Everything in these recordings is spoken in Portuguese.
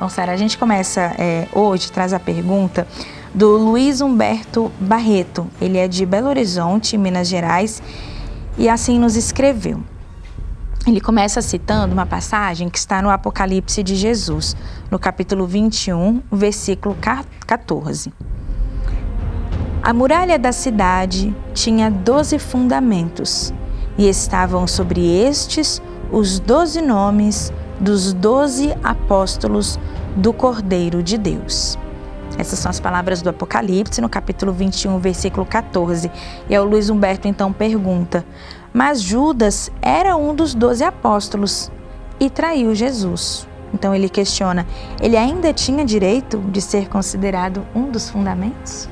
Bom, Sara, a gente começa hoje, traz a pergunta do Luiz Humberto Barreto. Ele é de Belo Horizonte, Minas Gerais, e assim nos escreveu. Ele começa citando uma passagem que está no Apocalipse de Jesus, no capítulo 21, versículo 14. A muralha da cidade tinha 12 fundamentos, e estavam sobre estes os 12 nomes dos 12 apóstolos do Cordeiro de Deus. Essas são as palavras do Apocalipse, no capítulo 21, versículo 14. E aí o Luiz Humberto então pergunta: mas Judas era um dos 12 apóstolos e traiu Jesus. Então ele questiona, ele ainda tinha direito de ser considerado um dos fundamentos?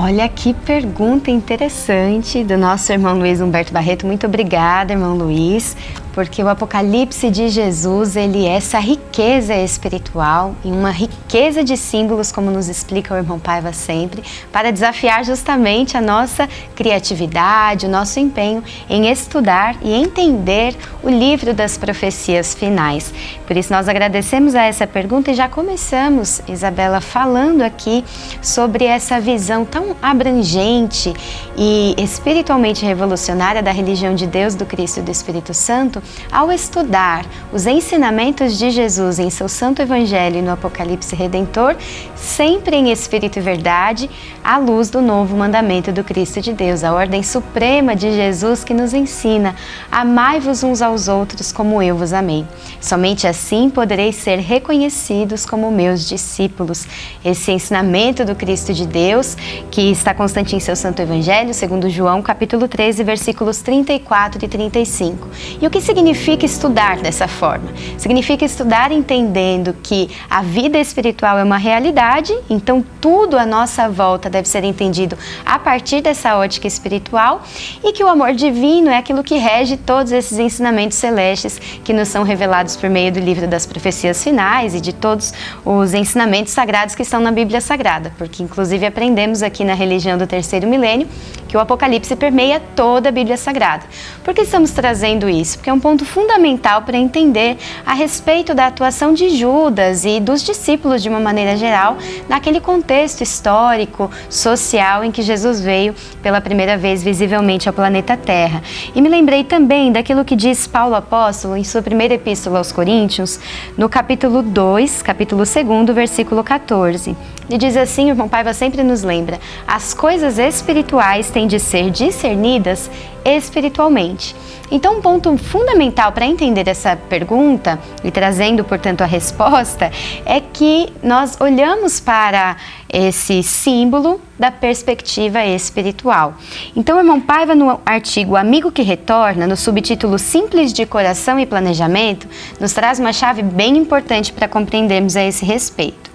Olha que pergunta interessante do nosso irmão Luiz Humberto Barreto. Muito obrigada, irmão Luiz, porque o Apocalipse de Jesus, ele é essa riqueza espiritual e uma riqueza de símbolos, como nos explica o irmão Paiva sempre, para desafiar justamente a nossa criatividade, o nosso empenho em estudar e entender o livro das profecias finais. Por isso nós agradecemos a essa pergunta e já começamos, Isabela, falando aqui sobre essa visão tão abrangente e espiritualmente revolucionária da religião de Deus, do Cristo e do Espírito Santo, ao estudar os ensinamentos de Jesus em seu Santo Evangelho e no Apocalipse Redentor, sempre em espírito e verdade, à luz do novo mandamento do Cristo de Deus, a ordem suprema de Jesus que nos ensina: amai-vos uns aos outros como eu vos amei. Somente assim podereis ser reconhecidos como meus discípulos. Esse ensinamento do Cristo de Deus, que está constante em seu Santo Evangelho, segundo João, capítulo 13, versículos 34 e 35. E o que significa estudar dessa forma? Significa estudar entendendo que a vida espiritual é uma realidade, então tudo à nossa volta deve ser entendido a partir dessa ótica espiritual, e que o amor divino é aquilo que rege todos esses ensinamentos celestes que nos são revelados por meio do livro das profecias finais e de todos os ensinamentos sagrados que estão na Bíblia Sagrada, porque inclusive aprendemos aqui na religião do terceiro milênio que o Apocalipse permeia toda a Bíblia Sagrada. Por que estamos trazendo isso? Porque é um ponto fundamental para entender a respeito da atuação de Judas e dos discípulos de uma maneira geral naquele contexto histórico, social em que Jesus veio pela primeira vez visivelmente ao planeta Terra. E me lembrei também daquilo que diz Paulo Apóstolo em sua primeira epístola aos Coríntios, no capítulo 2, capítulo 2, versículo 14. E diz assim, o irmão Paiva sempre nos lembra: as coisas espirituais têm de ser discernidas espiritualmente. Então, um ponto fundamental para entender essa pergunta, e trazendo, portanto, a resposta, é que nós olhamos para esse símbolo da perspectiva espiritual. Então, o irmão Paiva, no artigo Amigo que Retorna, no subtítulo Simples de Coração e Planejamento, nos traz uma chave bem importante para compreendermos a esse respeito.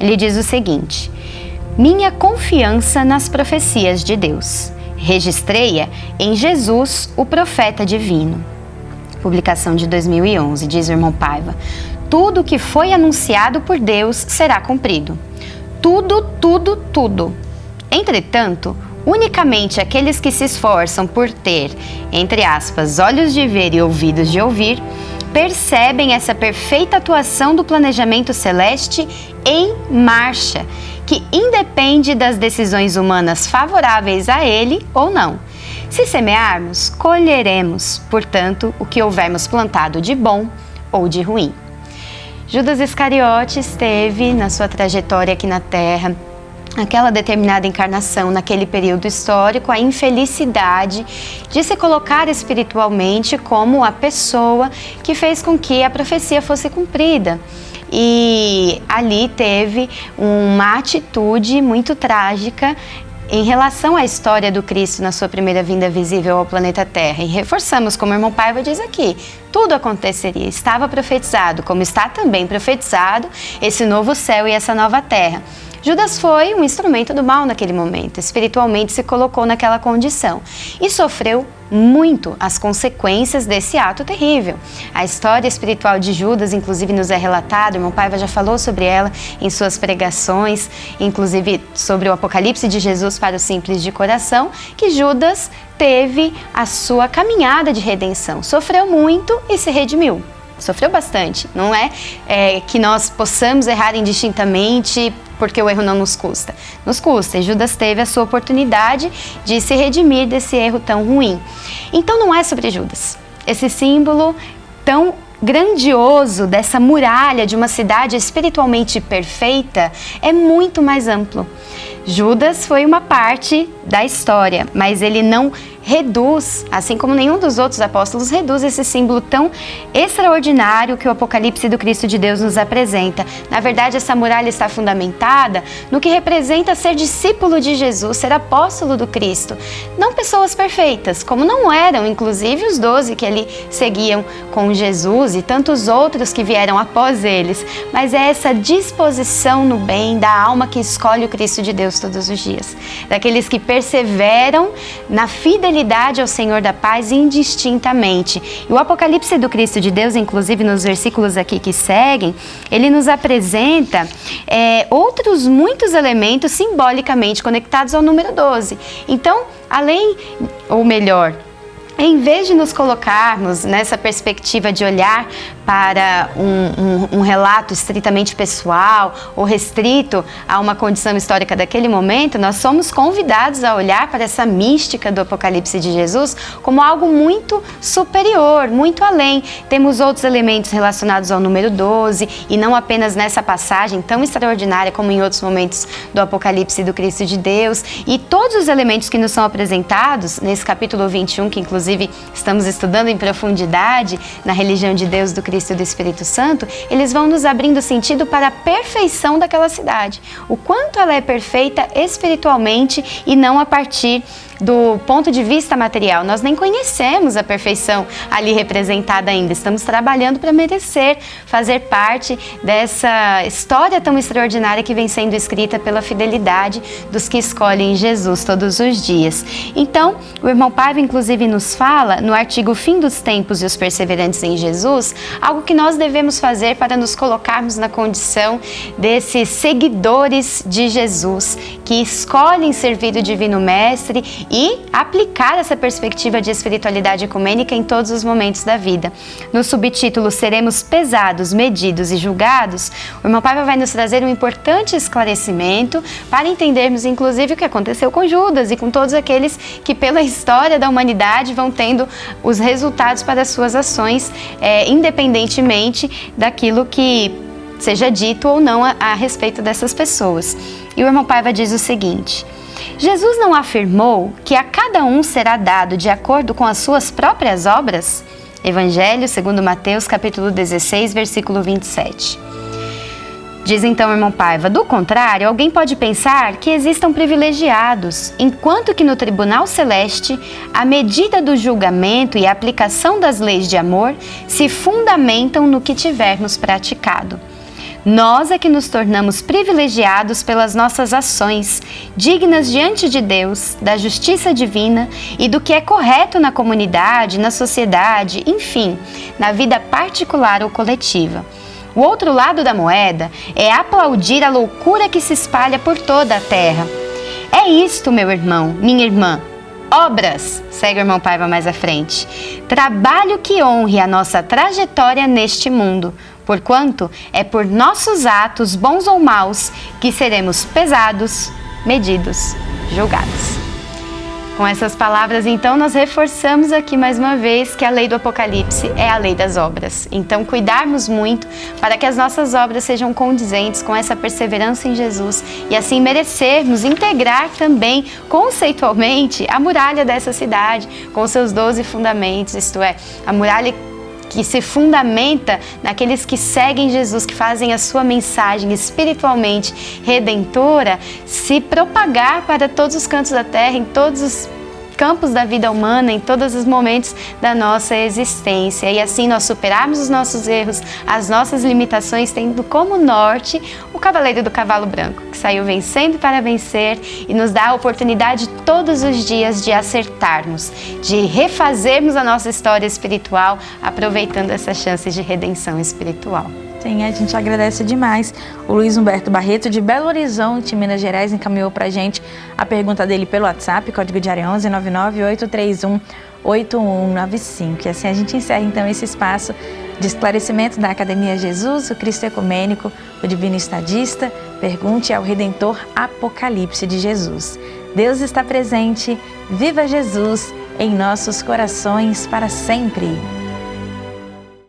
Ele diz o seguinte: minha confiança nas profecias de Deus. Registrei-a em Jesus, o profeta divino. Publicação de 2011, diz o irmão Paiva. Tudo que foi anunciado por Deus será cumprido. Tudo, tudo, tudo. Entretanto, unicamente aqueles que se esforçam por ter, entre aspas, olhos de ver e ouvidos de ouvir, percebem essa perfeita atuação do planejamento celeste em marcha, que independe das decisões humanas favoráveis a ele ou não. Se semearmos, colheremos, portanto, o que houvermos plantado de bom ou de ruim. Judas Iscariotes teve, na sua trajetória aqui na Terra, aquela determinada encarnação, naquele período histórico, a infelicidade de se colocar espiritualmente como a pessoa que fez com que a profecia fosse cumprida. E ali teve uma atitude muito trágica em relação à história do Cristo na sua primeira vinda visível ao planeta Terra. E reforçamos, como o irmão Paiva diz aqui, tudo aconteceria, estava profetizado, como está também profetizado esse novo céu e essa nova terra. Judas foi um instrumento do mal naquele momento, espiritualmente se colocou naquela condição e sofreu muito as consequências desse ato terrível. A história espiritual de Judas, inclusive, nos é relatada, o irmão Paiva já falou sobre ela em suas pregações, inclusive sobre o Apocalipse de Jesus para os simples de coração, que Judas teve a sua caminhada de redenção, sofreu muito e se redimiu. sofreu bastante. Não é, que nós possamos errar indistintamente porque o erro não nos custa. Nos custa, e Judas teve a sua oportunidade de se redimir desse erro tão ruim. Então não é sobre Judas. Esse símbolo tão grandioso dessa muralha de uma cidade espiritualmente perfeita é muito mais amplo. Judas foi uma parte da história, mas ele não reduz, assim como nenhum dos outros apóstolos, reduz esse símbolo tão extraordinário que o Apocalipse do Cristo de Deus nos apresenta. Na verdade, essa muralha está fundamentada no que representa ser discípulo de Jesus, ser apóstolo do Cristo. Não pessoas perfeitas, como não eram, inclusive, os 12 que ali seguiam com Jesus e tantos outros que vieram após eles, mas é essa disposição no bem da alma que escolhe o Cristo de Deus todos os dias, daqueles que perseveram na fidelidade ao Senhor da paz indistintamente. E o Apocalipse do Cristo de Deus, inclusive nos versículos aqui que seguem, ele nos apresenta outros muitos elementos simbolicamente conectados ao número 12. Então, em vez de nos colocarmos nessa perspectiva de olhar para um relato estritamente pessoal ou restrito a uma condição histórica daquele momento, nós somos convidados a olhar para essa mística do Apocalipse de Jesus como algo muito superior, muito além. Temos outros elementos relacionados ao número 12 e não apenas nessa passagem tão extraordinária como em outros momentos do Apocalipse do Cristo de Deus. E todos os elementos que nos são apresentados nesse capítulo 21, que inclusive estamos estudando em profundidade na religião de Deus, do Cristo e do Espírito Santo, eles vão nos abrindo sentido para a perfeição daquela cidade. O quanto ela é perfeita espiritualmente e não a partir do ponto de vista material. Nós nem conhecemos a perfeição ali representada ainda. Estamos trabalhando para merecer fazer parte dessa história tão extraordinária que vem sendo escrita pela fidelidade dos que escolhem Jesus todos os dias. Então, o irmão Paiva, inclusive, nos fala, no artigo Fim dos Tempos e os Perseverantes em Jesus, algo que nós devemos fazer para nos colocarmos na condição desses seguidores de Jesus, que escolhem servir o Divino Mestre e aplicar essa perspectiva de espiritualidade ecumênica em todos os momentos da vida. No subtítulo Seremos pesados, medidos e julgados, o irmão Paiva vai nos trazer um importante esclarecimento para entendermos inclusive o que aconteceu com Judas e com todos aqueles que pela história da humanidade vão tendo os resultados para as suas ações, independentemente daquilo que seja dito ou não a respeito dessas pessoas. E o irmão Paiva diz o seguinte: Jesus não afirmou que a cada um será dado de acordo com as suas próprias obras? Evangelho segundo Mateus, capítulo 16, versículo 27. Diz então o irmão Paiva: do contrário, alguém pode pensar que existam privilegiados, enquanto que no tribunal celeste, a medida do julgamento e a aplicação das leis de amor se fundamentam no que tivermos praticado. Nós é que nos tornamos privilegiados pelas nossas ações, dignas diante de Deus, da justiça divina e do que é correto na comunidade, na sociedade, enfim, na vida particular ou coletiva. O outro lado da moeda é aplaudir a loucura que se espalha por toda a terra. É isto, meu irmão, minha irmã. Obras, segue o irmão Paiva mais à frente. Trabalho que honre a nossa trajetória neste mundo, porquanto é por nossos atos, bons ou maus, que seremos pesados, medidos, julgados. Com essas palavras, então, nós reforçamos aqui mais uma vez que a lei do Apocalipse é a lei das obras. Então, cuidarmos muito para que as nossas obras sejam condizentes com essa perseverança em Jesus e assim merecermos integrar também, conceitualmente, a muralha dessa cidade, com seus 12 fundamentos, isto é, a muralha que se fundamenta naqueles que seguem Jesus, que fazem a sua mensagem espiritualmente redentora se propagar para todos os cantos da terra, em todos os campos da vida humana, em todos os momentos da nossa existência. E assim nós superarmos os nossos erros, as nossas limitações, tendo como norte o cavaleiro do cavalo branco, que saiu vencendo para vencer e nos dá a oportunidade todos os dias de acertarmos, de refazermos a nossa história espiritual, aproveitando essa chance de redenção espiritual. Sim, a gente agradece demais. O Luiz Humberto Barreto, de Belo Horizonte, Minas Gerais, encaminhou pra gente a pergunta dele pelo WhatsApp, código de área 11 99831 8195. E assim a gente encerra então esse espaço De esclarecimento da Academia Jesus, o Cristo Ecumênico, o Divino Estadista, pergunte ao Redentor Apocalipse de Jesus. Deus está presente, viva Jesus em nossos corações para sempre!